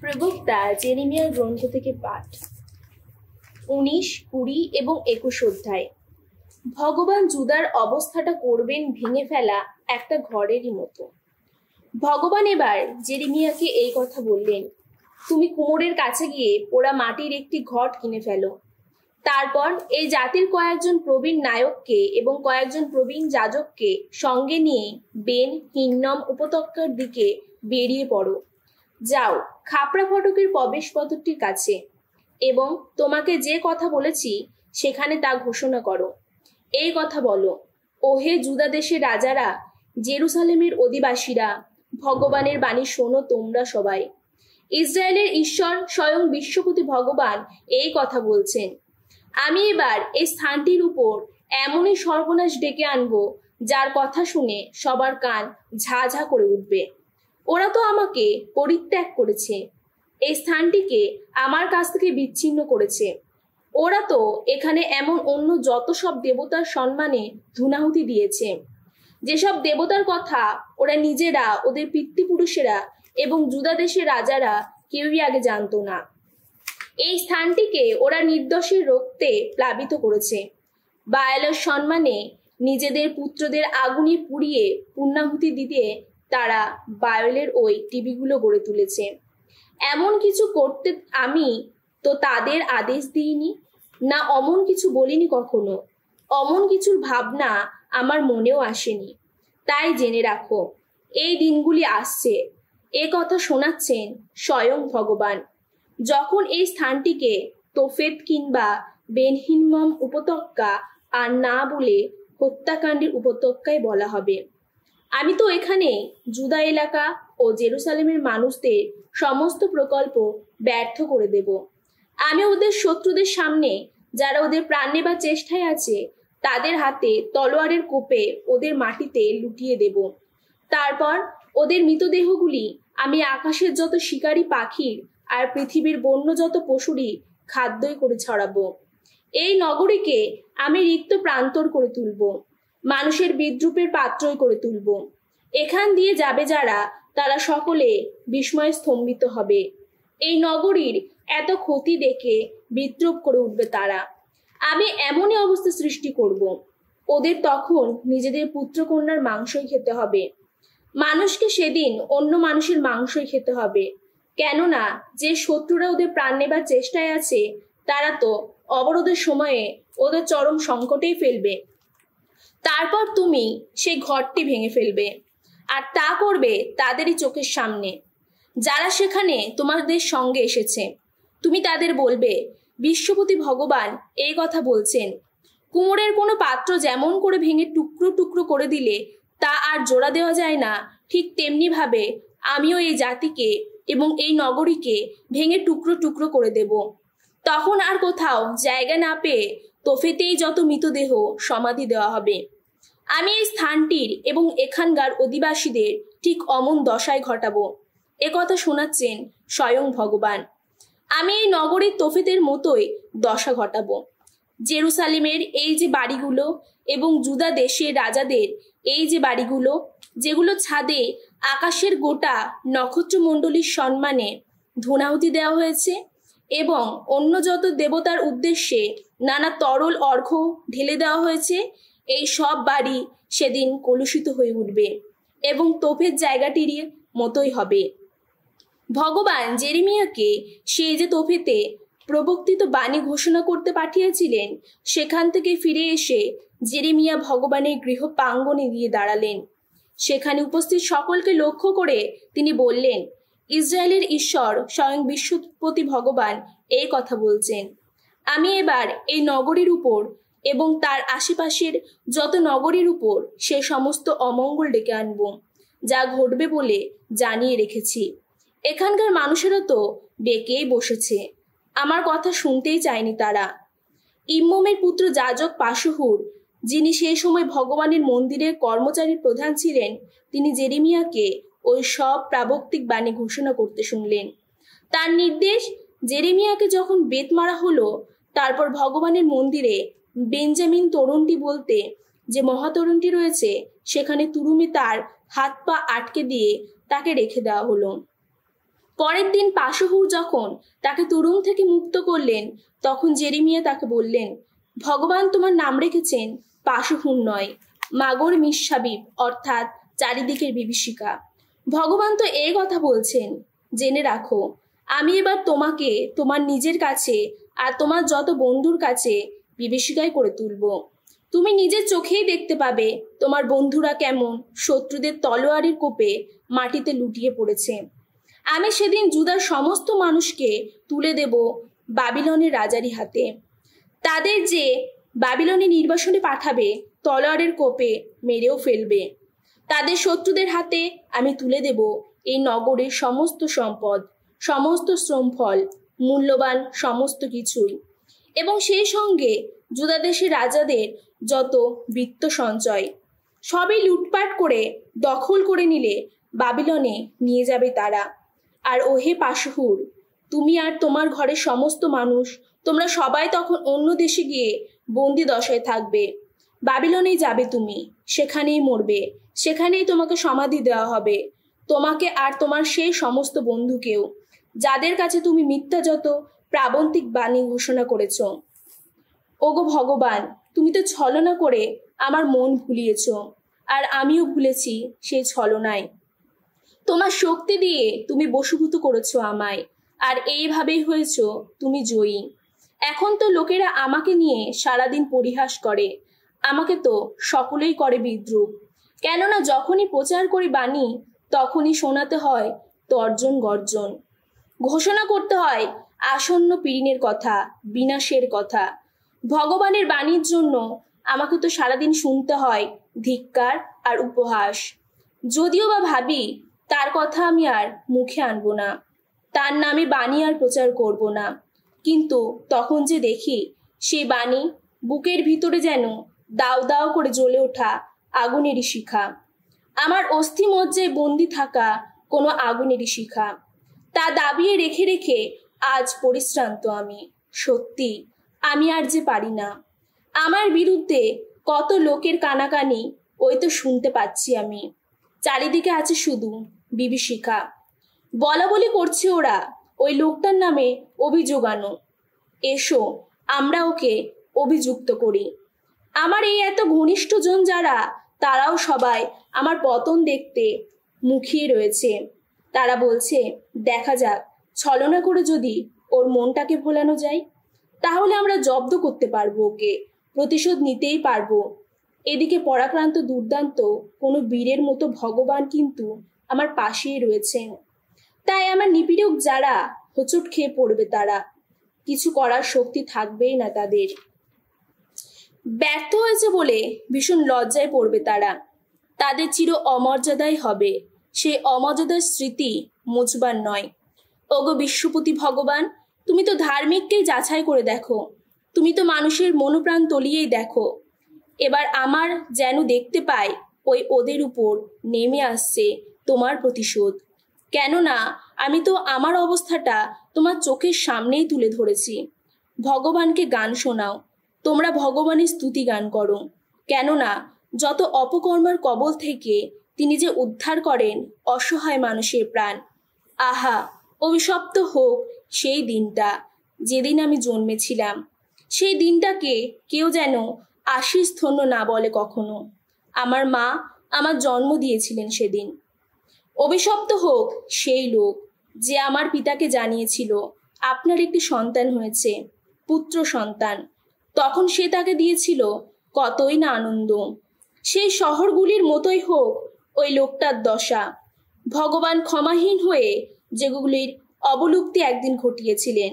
প্রবক্তা জেরেমিয়ার গ্রন্থ থেকে পাঠ 19, 20 এবং 21 অধ্যায়। ভগবান জুদার অবস্থাটা করবেন ভেঙে ফেলা একটা ঘরেরই মতো। ভগবান এবার জেরেমিয়াকে এই কথা বললেন, তুমি কুমোরের কাছে গিয়ে পোড়া মাটির একটি ঘট কিনে ফেলো। তারপর এই জাতির কয়েকজন প্রবীণ নায়ককে এবং কয়েকজন প্রবীণ যাজককে সঙ্গে নিয়ে বেন হিন্নম উপত্যকার দিকে বেরিয়ে পড়ো। যাও খাপড়া ফটকের প্রবেশ পথটির কাছে এবং তোমাকে যে কথা বলেছি সেখানে তা ঘোষণা করো। এই কথা বলো, ও হে জুদা দেশের রাজারা, জেরুসালেমের অধিবাসীরা, ভগবানের বাণী শোনো তোমরা সবাই। ইসরায়েলের ঈশ্বর স্বয়ং বিশ্বপতি ভগবান এই কথা বলছেন, আমি এবার এই স্থানটির উপর এমনই সর্বনাশ ডেকে আনবো যার কথা শুনে সবার কান ঝা ঝা করে উঠবে। ওরা তো আমাকে পরিত্যাগ করেছে, এই স্থানটিকে আমার কাছ থেকে বিচ্ছিন্ন করেছে। ওরা তো এখানে এমন অন্য যত সব দেবতার সম্মানে ধূনাহুতি দিয়েছে, যেসব দেবতার কথা ওরা নিজেরা, ওদের পিতৃপুরুষেরা এবং জুদা দেশের রাজারা কেউই আগে জানতো না। এই স্থানটিকে ওরা নির্দোষের রক্তে প্লাবিত করেছে। বায়ালের সম্মানে নিজেদের পুত্রদের আগুনে পুড়িয়ে পূর্ণাহুতি দিতে তারা বায়ালের ওই টিভিগুলো গড়ে তুলেছে। এমন কিছু করতে আমি তো তাদের আদেশ দিইনি, না অমন কিছু বলিনি কখনো। অমন কিছুর ভাবনা আমার মনেও আসেনি। তাই জেনে রাখো, এই দিনগুলি আসছে, এ কথা শোনাচ্ছেন স্বয়ং ভগবান, যখন এই স্থানটিকে তোফেত কিংবা বেনহিন্নম উপত্যকা আর না বলে হত্যাকাণ্ডের উপত্যকায় বলা হবে। আমি তো এখানে জুদা এলাকা ও জেরুসালেমের মানুষদের সমস্ত প্রকল্প ব্যর্থ করে দেব। আমি ওদের শত্রুদের সামনে, যারা ওদের প্রাণ নেবার চেষ্টায় আছে, তাদের হাতে তলোয়ারের কোপে ওদের মাটিতে লুটিয়ে দেব। তারপর ওদের মৃতদেহগুলি আমি আকাশের যত শিকারী পাখির আর পৃথিবীর বন্য যত পশুরই খাদ্যই করে ছড়াবো। এই নগরীকে আমি রিক্ত প্রান্তর করে তুলব, মানুষের বিদ্রুপের পাত্রই করে তুলব। এখান দিয়ে যাবে যারা, তারা সকলে বিস্ময়ে স্তম্ভিত হবে। এই নগরীর এত ক্ষতি দেখে বিদ্রুপ করে উঠবে তারা। আমি এমনই অবস্থা সৃষ্টি করব, ওদের তখন নিজেদের পুত্রকন্যার মাংসই খেতে হবে। মানুষকে সেদিন অন্য মানুষের মাংসই খেতে হবে, কেননা যে শত্রুরা ওদের প্রাণ নেবার চেষ্টায় আছে, তারা তো অবরোধের সময়ে ওদের চরম সংকটেই ফেলবে। তারপর তুমি সেই ঘরটি ভেঙে ফেলবে, আর তা করবে তাদেরই চোখের সামনে, যারা সেখানে তোমাদের সঙ্গে এসেছে। তুমি তাদের বলবে, বিশ্বপতি ভগবান এই কথা বলছেন, কুমোরের কোনো পাত্র যেমন করে ভেঙে টুকরো টুকরো করে দিলে তা আর জোড়া দেওয়া যায় না, ঠিক তেমনি ভাবে আমিও এই জাতিকে এবং এই নগরীকে ভেঙে টুকরো টুকরো করে দেব। তখন আর কোথাও জায়গা না পেয়ে তোফেতেই যত মৃতদেহ সমাধি দেওয়া হবে। আমি এই স্থানটির এবং এখানকার অধিবাসীদের ঠিক অমন দশায় ঘটাবো। এ কথা শোনাচ্ছেন স্বয়ং ভগবান। আমি এই নগরীর তোফেতের মতোই দশা ঘটাবো। জেরুসালেমের এই যে বাড়িগুলো এবং জুদা দেশের রাজাদের এই যে বাড়িগুলো, যেগুলো ছাদে আকাশের গোটা নক্ষত্রমণ্ডলীর সম্মানে ধূনাহুতি দেওয়া হয়েছে এবং অন্য যত দেবতার উদ্দেশ্যে নানা তরল অর্ঘ্য ঢেলে দেওয়া হয়েছে, এই সব বাড়ি সেদিন কলুষিত হয়ে উঠবে এবং তোফের জায়গাটির মতোই হবে। ভগবান জেরেমিয়াকে সেই যে তোফেতে প্রবর্তিত বাণী ঘোষণা করতে পাঠিয়েছিলেন, সেখান থেকে ফিরে এসে জেরেমিয়া ভগবানের গৃহ প্রাঙ্গণে গিয়ে দাঁড়ালেন। সেখানে উপস্থিত সকলকে লক্ষ্য করে তিনি বললেন, ইসরায়েলের ঈশ্বর স্বয়ং বিশ্বপতি ভগবান এই কথা বলছেন, আমি এবার এই নগরীর উপর এবং তার আশেপাশের যত নগরীর উপর সে সমস্ত অমঙ্গল ডেকে আনব, যা ঘটবে বলে জানিয়ে রেখেছি। এখানকার মানুষেরা তো বেঁকেই বসেছে, আমার কথা শুনতেই চায়নি তারা। ইম্মমের পুত্র যাজক পাশহুর, যিনি সেই সময় ভগবানের মন্দিরের কর্মচারী প্রধান ছিলেন, তিনি জেরেমিয়াকে ওই সব প্রাবক্তিক বাণী ঘোষণা করতে শুনলেন। তার নির্দেশ, জেরেমিয়াকে যখন বেত মারা হলো, তারপর ভগবানের মন্দিরে বেঞ্জামিন তরুণটি বলতে যে মহাতরুণটি রয়েছে, সেখানে তুরুমে তার হাত পা আটকে দিয়ে তাকে রেখে দেওয়া হলো। পরের দিন পাশহুর যখন তাকে তুরুং থেকে মুক্ত করলেন, তখন জেরেমিয়া তাকে বললেন, ভগবান তোমার নাম রেখেছেন পাশহুর নয়, মাগর মিশাবিব, অর্থাৎ চারিদিকের বিভীষিকা। ভগবান তো এই কথা বলছেন, জেনে রাখো আমি এবার তোমাকে তোমার নিজের কাছে আর তোমার যত বন্ধুর কাছে বিভীষিকায় করে তুলব। তুমি নিজের চোখেই দেখতে পাবে তোমার বন্ধুরা কেমন শত্রুদের তলোয়ারের কোপে মাটিতে লুটিয়ে পড়েছে। আমি সেদিন জুদার সমস্ত মানুষকে তুলে দেব বাবিলনের রাজারই হাতে। তাদের যে বাবিলনে নির্বাসনে পাঠাবে তলোয়ারের কোপে মেরেও ফেলবে। তাদের শত্রুদের হাতে আমি তুলে দেব এই নগরের সমস্ত সম্পদ, সমস্ত শ্রমফল, মূল্যবান সমস্ত কিছুই, এবং সেই সঙ্গে জুদা দেশের রাজাদের যত বৃত্ত সঞ্চয় সবই লুটপাট করে দখল করে নিলে বাবিলনে নিয়ে যাবে তারা। আর ওহে পাশহুর, তুমি আর তোমার ঘরের সমস্ত মানুষ, তোমরা সবাই তখন অন্য দেশে গিয়ে বন্দি দশায় থাকবে। বাবিলনেই যাবে তুমি, সেখানেই মরবে, সেখানেই তোমাকে সমাধি দেওয়া হবে, তোমাকে আর তোমার সেই সমস্ত বন্ধুকেও যাদের কাছে তুমি মিথ্যা যত প্রাবন্তিক বাণী ঘোষণা করেছ। ওগো ভগবান, তুমি তো ছলনা করে আমার মন ভুলিয়েছ, আর আমিও ভুলেছি সেই ছলনায়। তোমার শক্তি দিয়ে তুমি বশীভূত করেছো আমায়, আর এইভাবেই হয়েছ তুমি জয়ী। এখন তো লোকেরা আমাকে নিয়ে সারাদিন পরিহাস করে, আমাকে তো সকলেই করে বিদ্রুপ। কেননা যখনই প্রচার করি বাণী, তখনই শোনাতে হয় তর্জন গর্জন, ঘোষণা করতে হয় আসন্ন পীড়নের কথা, বিনাশের কথা। ভগবানের বাণীর জন্য আমাকে তো সারাদিন শুনতে হয় ধিক্কার আর উপহাস। যদিও বা ভাবি তার কথা আমি আর মুখে আনবো না, তার নামে বাণী আর প্রচার করব না, কিন্তু তখন যে দেখি সেই বাণী বুকের ভিতরে যেন দাও দাও করে জ্বলে ওঠা আগুনেরই শিখা, আমার অস্থি মজ্জায় বন্দি থাকা কোনো আগুনেরই শিখা। তা দাবিয়ে রেখে রেখে আজ পরিশ্রান্ত আমি। সত্যি আমি আর যে পারি না। আমার বিরুদ্ধে কত লোকের কানাকানি ওই তো শুনতে পাচ্ছি আমি। চারিদিকে আছে শুধু বিভীষিকা, বলা বলি করছে ওরা ওই লোকটার নামে অভিযোগ আনো। এসো আমরা ওকে অভিযুক্ত করি। আমার এই এত ঘনিষ্ঠজন যারা, তারাও সবাই আমার পতন দেখতে মুখিয়ে রয়েছে। তারা বলছে, দেখা যাক ছলনা করে যদি ওর মনটাকে ভোলানো যায়, তাহলে আমরা জব্দ করতে পারবো, ওকে প্রতিশোধ নিতেই পারবো। এদিকে পরাক্রান্ত দুর্দান্ত কোনো বীরের মতো ভগবান কিন্তু আমার পাশেই রয়েছেন। তাই আমার নিপীড়ক যারা হোঁচট খেয়ে পড়বে, তারা কিছু করার শক্তি থাকবেই না তাদের। ব্যর্থ হয়েছে বলে ভীষণ লজ্জায় পড়বে তারা, তাদের চির অমর্যাদাই হবে। সেই অমর্যাদার স্মৃতি মুছবার নয়। ওগো বিশ্বপতি ভগবান, তুমি তো ধার্মিককেই যাচাই করে দেখো, তুমি তো মানুষের মনোপ্রাণ তলিয়েই দেখো। এবার আমার যেন দেখতে পাই ওই ওদের উপর নেমে আসছে তোমার প্রতিশোধ। কেননা আমি তো আমার অবস্থাটা তোমার চোখের সামনেই তুলে ধরেছি। ভগবানকে গান শোনাও, তোমরা ভগবানের স্তুতি গান করো, কেননা যত অপকর্মার কবল থেকে তিনি যে উদ্ধার করেন অসহায় মানুষের প্রাণ। আহা, অভিশপ্ত হোক সেই দিনটা যেদিন আমি জন্মেছিলাম। সেই দিনটাকে কেউ যেন আশিস ধন্য না বলে কখনো। আমার মা আমার জন্ম দিয়েছিলেন সেদিন। অভিশপ্ত হোক সেই লোক যে আমার পিতাকে জানিয়েছিল আপনার একটি সন্তান হয়েছে, পুত্র সন্তান। তখন সে তাকে দিয়েছিল কতই না আনন্দ। সেই শহরগুলির মতোই হোক ওই লোকটার দশা। ভগবান ক্ষমাহীন হয়ে যেগুলির অবলুপ্তি একদিন ঘটিয়েছিলেন,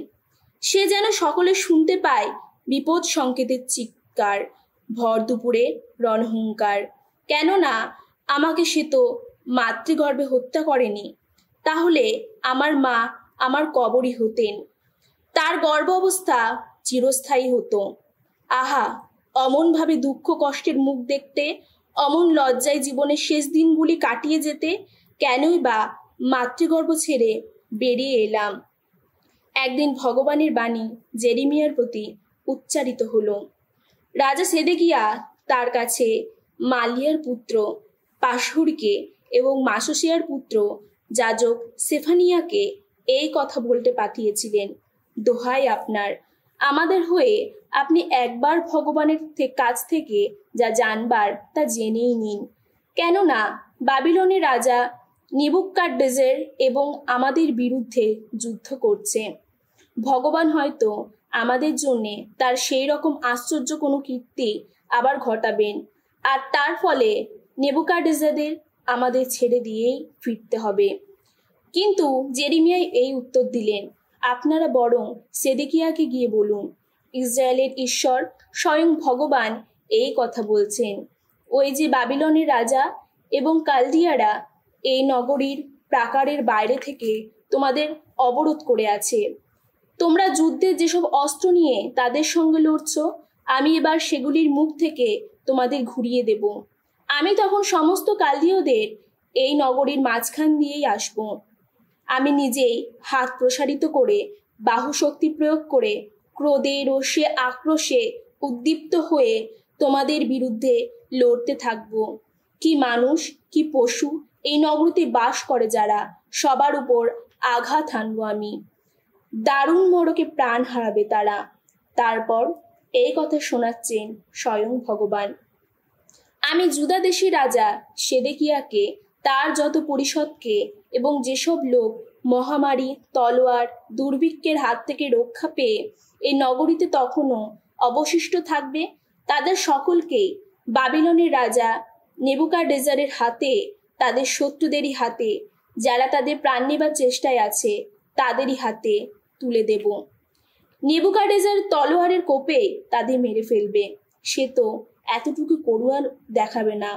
সে যেন সকলে শুনতে পায় বিপদ সংকেতের চিৎকার, ভর দুপুরে রণহুঙ্কার। কেননা আমাকে সে তো মাতৃগর্ভে হত্যা করেনি, তাহলে আমার মা আমার কবরই হতেন, তার গর্ভ অবস্থা চিরস্থায়ী হতো। আহা, অমনভাবে দুঃখ কষ্টের মুখ দেখতে, অমন লজ্জায় জীবনের শেষ দিনগুলি কাটিয়ে যেতে কেনই বা মাতৃগর্ভ ছেড়ে বেরিয়ে এলাম। একদিন ভগবানের বাণী জেরেমিয়ার প্রতি উচ্চারিত হলো। রাজা সেদেকিয়া তার কাছে মালিয়ার পুত্র পাশহুরকে এবং মাসোসিয়ার পুত্র যাজক সেফানিয়াকে এই কথা বলতে পাঠিয়েছিলেন। দোহাই আপনার, আমাদের হয়ে আপনি একবার ভগবানের কাছ থেকে যা জানবার তা জেনেই নিন। কেননা বাবিলনের রাজা নেবুকাদনেজার এবং আমাদের বিরুদ্ধে যুদ্ধ করছে। ভগবান হয়তো আমাদের জন্যে তার সেই রকম আশ্চর্য কোনো কীর্তি আবার ঘটাবেন, আর তার ফলে নেবুকাদনেজারদের আমাদের ছেড়ে দিয়েই ফিরতে হবে। কিন্তু জেরেমিয়া এই উত্তর দিলেন, আপনারা বরং সেদেকিয়াকে গিয়ে বলুন, ইসরায়েলের ঈশ্বর স্বয়ং ভগবান এই কথা বলছেন, ওই যে বাবিলনের রাজা এবং কালদিয়ারা এই নগরীর প্রাকারের বাইরে থেকে তোমাদের অবরোধ করে আছে। তোমরা যুদ্ধের যেসব অস্ত্র নিয়ে তাদের সঙ্গে লড়ছ, আমি এবার সেগুলির মুখ থেকে তোমাদের ঘুরিয়ে দেব। আমি তখন সমস্ত কালদীয়দের এই নগরীর মাঝখান দিয়েই আসব। আমি নিজেই হাত প্রসারিত করে বাহু শক্তি প্রয়োগ করে ক্রোধে রোষে আক্রোশে উদ্দীপ্ত হয়ে তোমাদের বিরুদ্ধে লড়তে থাকব। কি মানুষ কি পশু এই নগরীতে বাস করে যারা, সবার উপর আঘাত হানব আমি। দারুণ মোড়কে প্রাণ হারাবে তারা। তারপর এই কথা শোনাচ্ছেন স্বয়ং ভগবান। আমি জুদা দেশের রাজা সেদেকিয়াকে, তার যত পরিষদকে এবং যেসব লোক মহামারী তলোয়ার দুর্ভিক্ষের হাত থেকে রক্ষা পেয়ে এই নগরীতে তখনও অবশিষ্ট থাকবে, তাদের সকলকেই বাবিলনের রাজা নেবুকাদনেজারের হাতে, তাদের শত্রুদেরই হাতে, যারা তাদের প্রাণ নেবার চেষ্টায় আছে তাদেরই হাতে তুলে দেব। নেবুকাদনেজার তলোয়ারের কোপে তাদের মেরে ফেলবে। সে তো এতটুকু করুণা দেখাবে না,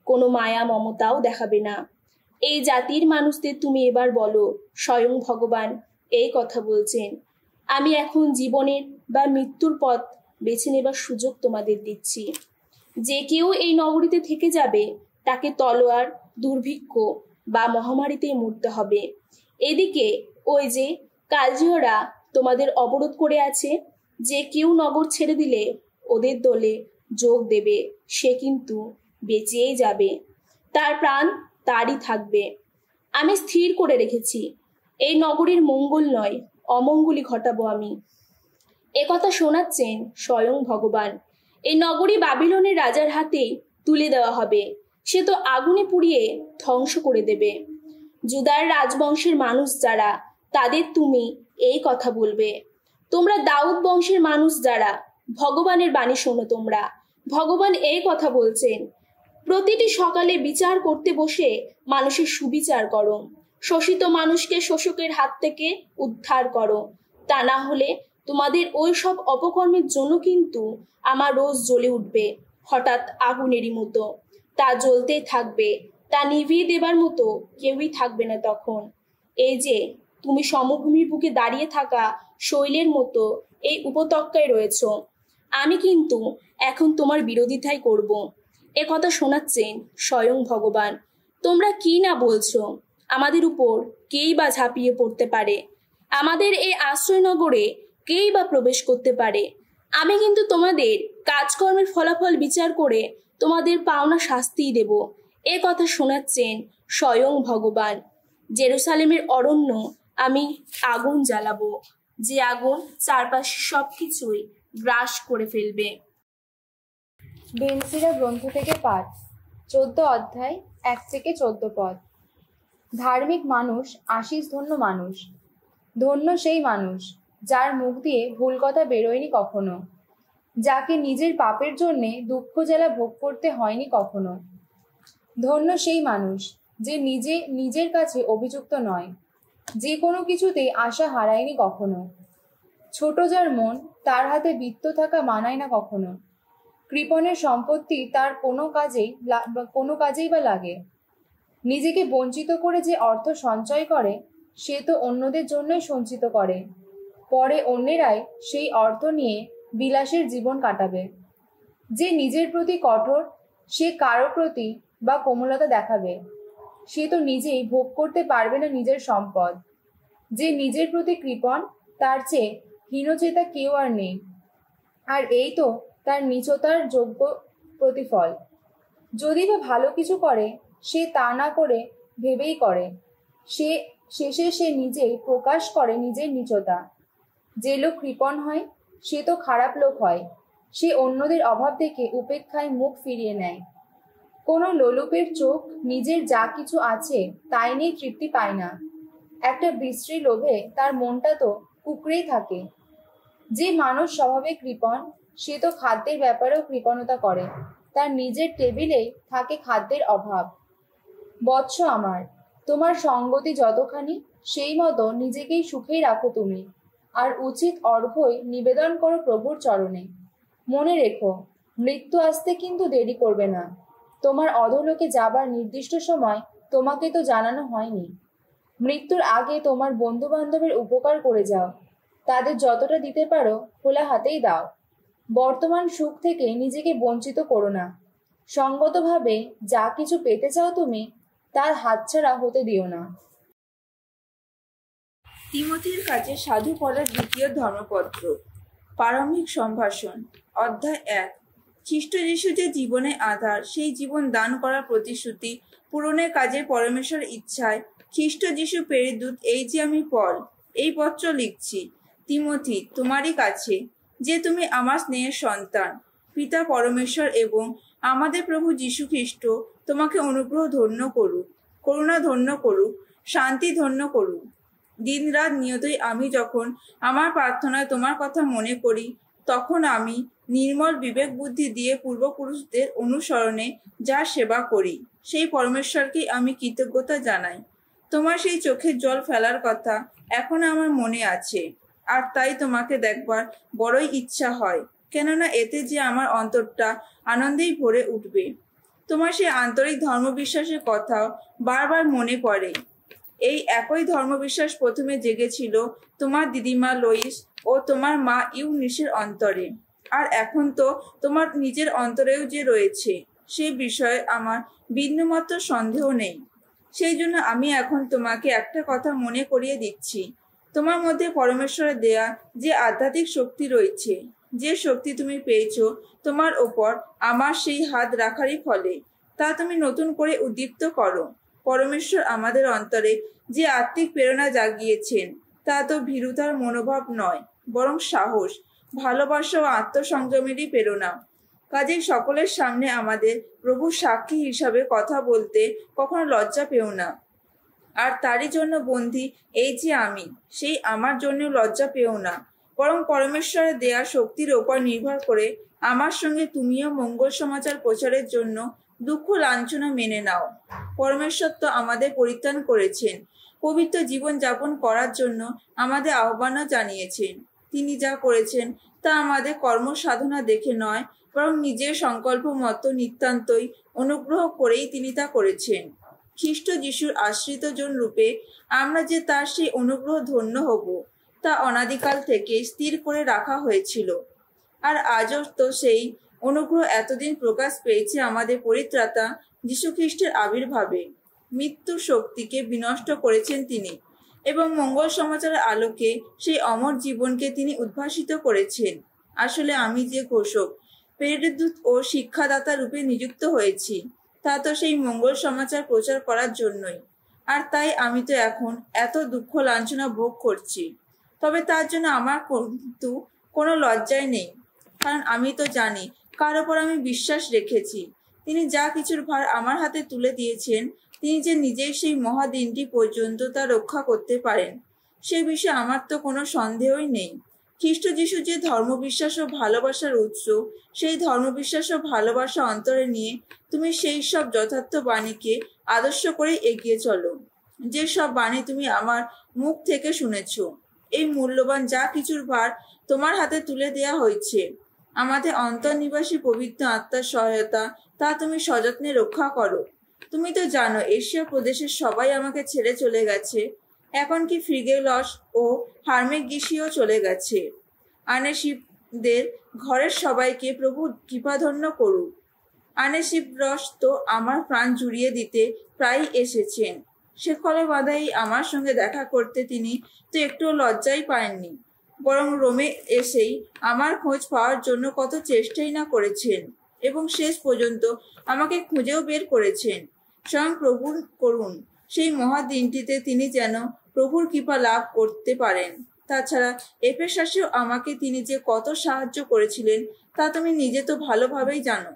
কোনো মায়া মমতাও দেখাবে না। এই জাতির মানুষদের তুমি এবার বলো, স্বয়ং ভগবান এই কথা বলছেন, আমি এখন জীবনের বা মৃত্যুর পথ বেছে নেবার সুযোগ তোমাদের দিচ্ছি। যে কেউ এই নগরীতে থেকে যাবে তাকে তলোয়ার দুর্ভিক্ষ বা মহামারীতেই মরতে হবে। এদিকে ওই যে কালদীয়রা তোমাদের অবরোধ করে আছে, যে কেউ নগর ছেড়ে দিলে ওদের দলে যোগ দেবে সে কিন্তু বেঁচেই যাবে, তার প্রাণ তারই থাকবে। আমি স্থির করে রেখেছি এই নগরীর মঙ্গল নয় অমঙ্গলই ঘটাবো আমি। একথা শোনাচ্ছেন স্বয়ং ভগবান। এই নগরী বাবিলনের রাজার হাতে তুলে দেওয়া হবে, সে তো আগুনে পুড়িয়ে ধ্বংস করে দেবে। জুদার রাজবংশের মানুষ যারা, তাদের তুমি এই কথা বলবে। তোমরা দাউদ বংশের মানুষ যারা, ভগবানের বাণী শোনো তোমরা। ভগবান এই কথা বলছেন, প্রতিটি সকালে বিচার করতে বসে মানুষের সুবিচার করো, শোষিত মানুষকে শোষকের হাত থেকে উদ্ধার করো। তা না হলে তোমাদের ওই সব অপকর্মের জন্য কিন্তু আমার রোজ জ্বলে উঠবে হঠাৎ আগুনেরই মতো। তা জ্বলতেই থাকবে, তা নিভিয়ে দেবার মতো কেউই থাকবে না তখন। এই যে তুমি সমভূমির বুকে দাঁড়িয়ে থাকা শৈলের মতো এই উপত্যকায় রয়েছ, আমি কিন্তু এখন তোমার বিরোধিতাই করব। এ কথা শোনাচ্ছেন স্বয়ং ভগবান। তোমরা কি না বলছো, আমাদের উপর কেই বা ঝাঁপিয়ে পড়তে পারে, আমাদের এই আশ্রয়নগরে কেই বা প্রবেশ করতে পারে। আমি কিন্তু তোমাদের কাজকর্মের ফলাফল বিচার করে তোমাদের পাওনা শাস্তিই দেব। এ কথা শোনাচ্ছেন স্বয়ং ভগবান। জেরুসালেমের অরণ্য আমি আগুন জ্বালাবো, যে আগুন চারপাশে সবকিছুই গ্রাস করে ফেলবে। বেনসিরা গ্রন্থ থেকে পাঠ, 14 অধ্যায়, 1 থেকে 14 পদ। ধার্মিক মানুষ আশীষ ধন্য মানুষ, ধন্য সেই মানুষ যার মুখ দিয়ে ভুল কথা বেরোয়নি কখনো, যাকে নিজের পাপের জন্যে দুঃখ জ্বালা ভোগ করতে হয়নি কখনো। ধন্য সেই মানুষ যে নিজের কাছে অভিযুক্ত নয়, যে কোনো কিছুতেই আশা হারায়নি কখনো। ছোট যার মন, তার হাতে বৃত্ত থাকা মানায় না কখনো। কৃপণের সম্পত্তি তার কোনো কাজেই বা লাগে। নিজেকে বঞ্চিত করে যে অর্থ সঞ্চয় করে সে তো অন্যদের জন্যই সঞ্চিত করে, পরে অন্যেরাই সেই অর্থ নিয়ে বিলাসের জীবন কাটাবে। যে নিজের প্রতি কঠোর সে কারো প্রতি বা কোমলতা দেখাবে, সে তো নিজেই ভোগ করতে পারবে না নিজের সম্পদ। যে নিজের প্রতি কৃপণ তার চেয়ে হীনচেতা কেউ আর নেই, আর এই তো তার নীচতার যোগ্য প্রতিফল। যদি বা ভালো কিছু করে সে তা না করে ভেবেই করে, সে শেষে সে নিজেই প্রকাশ করে নিজের নীচতা। যে লোক কৃপণ হয় সে তো খারাপ লোক হয়, সে অন্যদের অভাব দেখে উপেক্ষায় মুখ ফিরিয়ে নেয়। কোনো লোলুপের চোখ নিজের যা কিছু আছে তাই নিয়ে তৃপ্তি পায় না। একটা বিশ্রী লোভে তার মনটা তো কুঁকড়েই থাকে। যে মানুষ স্বভাবে কৃপণ সে তো খাদ্যের ব্যাপারেও কৃপণতা করে, তার নিজের টেবিলেই থাকে খাদ্যের অভাব। বৎস আমার, তোমার সঙ্গতি যতখানি সেই মতো নিজেকেই সুখেই রাখো তুমি, আর উচিত অর্ঘ্যই নিবেদন করো প্রভুর চরণে। মনে রেখো, মৃত্যু আসতে কিন্তু দেরি করবে না। তোমার অধোলোকে যাবার নির্দিষ্ট সময় তোমাকে তো জানানো হয়নি। মৃত্যুর আগে তোমার বন্ধু বান্ধবের উপকার করে যাও, তাদের যতটা দিতে পারো খোলা হাতেই দাও। বর্তমান সুখ থেকে নিজেকে বঞ্চিত করো না। সঙ্গতভাবে যা কিছু পেতে চাও তুমি তার হাতছাড়া হতে দিও না। তিমথির কাছে সাধু পদের দ্বিতীয় ধর্মপত্র, প্রারম্ভিক সম্ভাষণ, অধ্যায় 1। খ্রিস্ট যিশু যে জীবনে আধার, সেই জীবন দান করার প্রতিশ্রুতি পূরণের কাজে পরমেশ্বর ইচ্ছায় খ্রিস্ট যিশু প্রেরিত এই যে আমি পল এই পত্র লিখছি তিমথি তোমারই কাছে, যে তুমি আমার স্নেহের সন্তান। পিতা পরমেশ্বর এবং আমাদের প্রভু যীশু খ্রিস্ট তোমাকে অনুগ্রহ ধন্য করুক, করুণা ধন্য করুক, শান্তি ধন্য করুক। দিন রাত নিয়তই আমি যখন আমার প্রার্থনায় তোমার কথা মনে করি, তখন আমি নির্মল বিবেক বুদ্ধি দিয়ে পূর্বপুরুষদের অনুসরণে যা সেবা করি, সেই পরমেশ্বরকে আমি কৃতজ্ঞতা জানাই। তোমার সেই চোখের জল ফেলার কথা এখন আমার মনে আছে, আর তাই তোমাকে দেখবার বড়ই ইচ্ছা হয়, কেননা এতে যে আমার অন্তরটা আনন্দেই ভরে উঠবে। তোমার সেই আন্তরিক ধর্মবিশ্বাসের কথাও বারবার মনে পড়ে। এই একই ধর্মবিশ্বাস প্রথমে জেগেছিল তোমার দিদিমা লোইস ও তোমার মা ইউনিসের অন্তরে, আর এখন তো তোমার নিজের অন্তরেও যে রয়েছে, সে বিষয়ে আমার বিন্দুমাত্র সন্দেহ নেই। সেই জন্য আমি এখন তোমাকে একটা কথা মনে করিয়ে দিচ্ছি। তোমার মধ্যে পরমেশ্বরের দেয়া যে আধ্যাত্মিক শক্তি রয়েছে, যে শক্তি তুমি পেয়েছো তোমার ওপর আমার সেই হাত রাখারই ফলে, তা তুমি নতুন করে উদ্দীপ্ত করো। পরমেশ্বর আমাদের অন্তরে যে আত্মিক প্রেরণা জাগিয়েছেন, তা তো ভীরুতার মনোভাব নয়, বরং সাহস, ভালোবাসা ও আত্মসংযমেরই প্রেরণা। কাজেই সকলের সামনে আমাদের প্রভু সাক্ষী হিসাবে কথা বলতে কখনো লজ্জা পেও না। আর তারই জন্য বন্দী এই যে আমি, সেই আমার জন্য লজ্জা পেও না, বরং পরমেশ্বরের দেয়া শক্তির ওপর নির্ভর করে আমার সঙ্গে তুমিও মঙ্গল সমাচার প্রচারের জন্য দুঃখ লাঞ্ছনা মেনে নাও। পরমেশ্বর তো আমাদের পরিত্রাণ করেছেন, পবিত্র জীবন যাপন করার জন্য আমাদের আহ্বানও জানিয়েছেন। তিনি যা করেছেন তা আমাদের কর্মসাধনা দেখে নয়, বরং নিজের সংকল্প মতো নিতান্তই অনুগ্রহ করেই তিনি তা করেছেন। খ্রিস্ট যিশুর আশ্রিত জন রূপে আমরা যে তার সেই অনুগ্রহ ধন্য হব, তা অনাদিকাল থেকে স্থির করে রাখা হয়েছিল। আর আজও তো সেই অনুগ্রহ এতদিন প্রকাশ পেয়েছে আমাদের পরিত্রাতা যীশু খ্রিস্টের আবির্ভাবে। মৃত্যু শক্তিকে বিনষ্ট করেছেন তিনি, এবং মঙ্গল সমাচারের আলোকে সেই অমর জীবনকে তিনি উদ্ভাসিত করেছেন। আসলে আমি যে ঘোষক, প্রেরিতদূত ও শিক্ষাদাতা রূপে নিযুক্ত হয়েছি, তা তো সেই মঙ্গল সমাচার প্রচার করার জন্যই। আর তাই আমি তো এখন এত দুঃখ লাঞ্ছনা ভোগ করছি। তবে তার জন্য আমার কিন্তু কোনো লজ্জাই নেই, কারণ আমি তো জানি কার ওপর আমি বিশ্বাস রেখেছি। তিনি যা কিছুর ভার আমার হাতে তুলে দিয়েছেন, তিনি যে নিজেই সেই মহাদিনটি পর্যন্ত তা রক্ষা করতে পারেন, সে বিষয়ে আমার তো কোনো সন্দেহই নেই। খ্রিস্ট যিশু যে ধর্মবিশ্বাস ও ভালোবাসার উৎস, সেই ধর্মবিশ্বাস ও ভালোবাসা অন্তরে নিয়ে তুমি সেই সব যথার্থ বাণীকে আদর্শ করে এগিয়ে চলো, যে সব বাণী তুমি আমার মুখ থেকে শুনেছ। এই মূল্যবান যা কিছুর ভার তোমার হাতে তুলে দেয়া হয়েছে, আমাদের অন্তর্নিবাসী পবিত্র আত্মার সহায়তা, তা তুমি সযত্নে রক্ষা করো। তুমি তো জানো এশিয়া প্রদেশের সবাই আমাকে ছেড়ে চলে গেছে, এখন কি ফ্রিগেলস ও হার্মেগিসিও চলে গেছে। আনেসিপদের ঘরের সবাইকে প্রভু কৃপাধন্য করুক। আনেসিপরস তো আমার প্রাণ জুড়িয়ে দিতে প্রায় এসেছেন। সেকলে বাধাই আমার সঙ্গে দেখা করতে তিনি তো একটুও লজ্জাই পাননি, বরং রোমে এসেই আমার খোঁজ পাওয়ার জন্য কত চেষ্টাই না করেছেন, এবং শেষ পর্যন্ত আমাকে খুঁজেও বের করেছেন। স্বয়ং প্রভুর করুন সেই মহা দিনটিতে তিনি যেন প্রভুর কৃপা লাভ করতে পারেন। তাছাড়া এফেসাসেও আমাকে তিনি যে কত সাহায্য করেছিলেন তা তুমি নিজে তো ভালোভাবেই জানো।